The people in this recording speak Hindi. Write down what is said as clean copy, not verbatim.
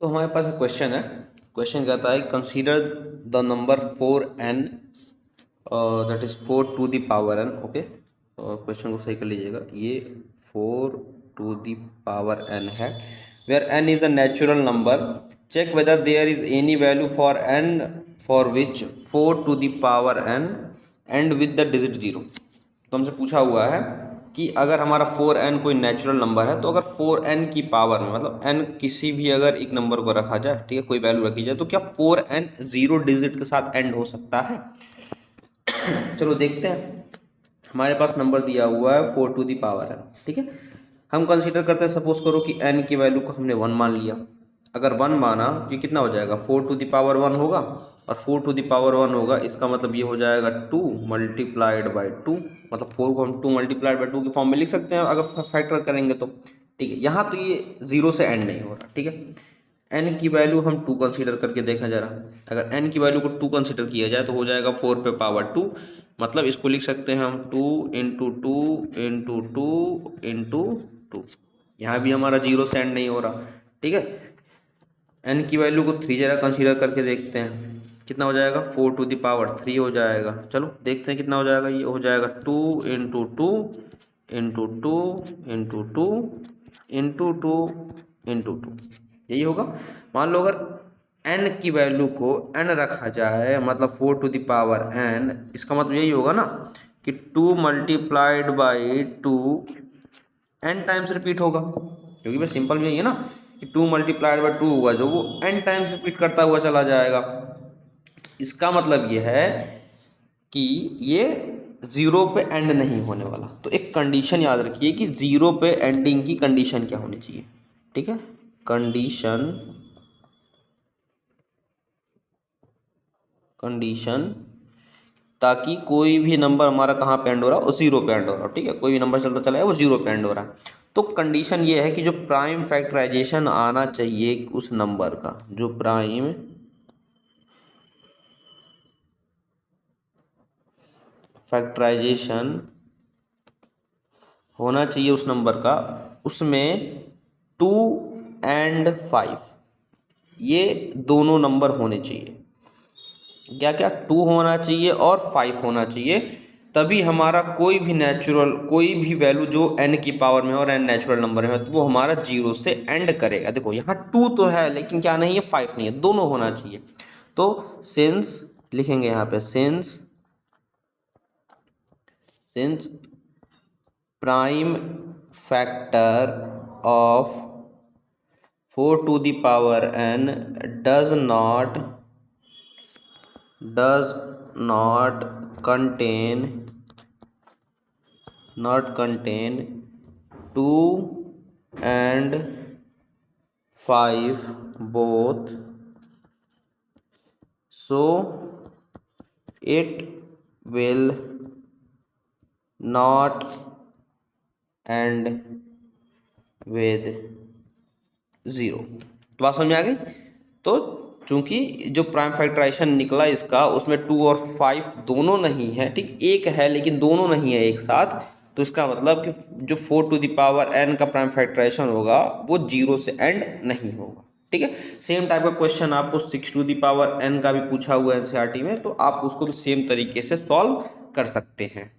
तो हमारे पास एक क्वेश्चन है। क्वेश्चन कहता है consider the number 4n that is 4 to the power n। Okay, question को सही कर लीजिएगा। ये 4 टू द पावर n है, where n is the natural number. Check whether there is any value for n for which 4 to the power n and with the digit 0। तो हमसे पूछा हुआ है कि अगर हमारा 4n कोई नेचुरल नंबर है, तो अगर 4n की पावर में मतलब n किसी भी अगर एक नंबर को रखा जाए, ठीक है, कोई वैल्यू रखी जाए, तो क्या 4n 0 डिजिट के साथ एंड हो सकता है? चलो देखते हैं। हमारे पास नंबर दिया हुआ है 4 टू दी पावर n, ठीक है। हम कंसीडर करते हैं, सपोज करो कि n की वैल्यू को हमने 1 मान लिया। अगर 1 माना तो ये कितना हो जाएगा, 4 टू दी पावर 1 होगा। और 4 टू दी पावर 1 होगा, इसका मतलब ये हो जाएगा 2 मल्टीप्लाइड बाई 2। मतलब 4 को हम 2 मल्टीप्लाइड बाई 2 की फॉर्म में लिख सकते हैं अगर फैक्टर करेंगे तो, ठीक है। यहाँ तो ये 0 से एंड नहीं हो रहा, ठीक है। n की वैल्यू हम 2 कंसीडर करके देखा जरा। अगर n की वैल्यू को 2 कंसीडर किया जाए तो हो जाएगा 4 पे पावर 2। मतलब इसको लिख सकते हैं हम 2 into two into two into two. यहाँ भी हमारा 0 से एंड नहीं हो रहा, ठीक है। n की वैल्यू को 3 जरा कंसीडर करके देखते हैं, कितना हो जाएगा, 4 टू द पावर 3 हो जाएगा। चलो देखते हैं कितना हो जाएगा। ये हो जाएगा 2 into two into two into two into two into two, यही होगा। मान लो अगर n की वैल्यू को n रखा जाए, मतलब 4 टू द पावर n, इसका मतलब यही होगा ना कि 2 multiplied by 2 n times repeat होगा, क्योंकि भाई सिंपल में यही है ना कि 2 मल्टीप्लाइड बाई 2 होगा जो वो n टाइम्स रिपीट करता हुआ चला जाएगा। इसका मतलब ये है कि ये 0 पे एंड नहीं होने वाला। तो एक कंडीशन याद रखिए कि 0 पे एंडिंग की कंडीशन क्या होनी चाहिए, ठीक है। कंडीशन ताकि कोई भी नंबर हमारा कहाँ पे एंड हो रहा है, वो 0 पे एंड हो रहा है, ठीक है। कोई भी नंबर चलता चला है वो 0 पे एंड हो रहा है। तो कंडीशन ये है कि जो प्राइम फैक्टराइजेशन आना चाहिए उस नंबर का, जो प्राइम फैक्टराइजेशन होना चाहिए उस नंबर का, उसमें 2 एंड 5 ये दोनों नंबर होने चाहिए। क्या क्या, 2 होना चाहिए और 5 होना चाहिए। तभी हमारा कोई भी नेचुरल, कोई भी वैल्यू जो n की पावर में और n नेचुरल नंबर है, तो वो हमारा 0 से एंड करेगा। देखो यहाँ 2 तो है लेकिन क्या नहीं है, 5 नहीं है, दोनों होना चाहिए। तो सिंस लिखेंगे यहाँ पे, since prime factor of 4 to the power n does not contain 2 and 5 both, so it will not end with 0। तो बात समझ में आ गई। तो चूंकि जो प्राइम फैक्टराइजेशन निकला इसका, उसमें 2 और 5 दोनों नहीं है, ठीक, एक है लेकिन दोनों नहीं है एक साथ। तो इसका मतलब कि जो 4 टू द पावर n का प्राइम फैक्टराइजेशन होगा वो 0 से एंड नहीं होगा, ठीक है। सेम टाइप का क्वेश्चन आपको 6 टू द पावर n का भी पूछा हुआ है एनसीईआरटी में, तो आप उसको भी सेम तरीके से सॉल्व कर सकते हैं।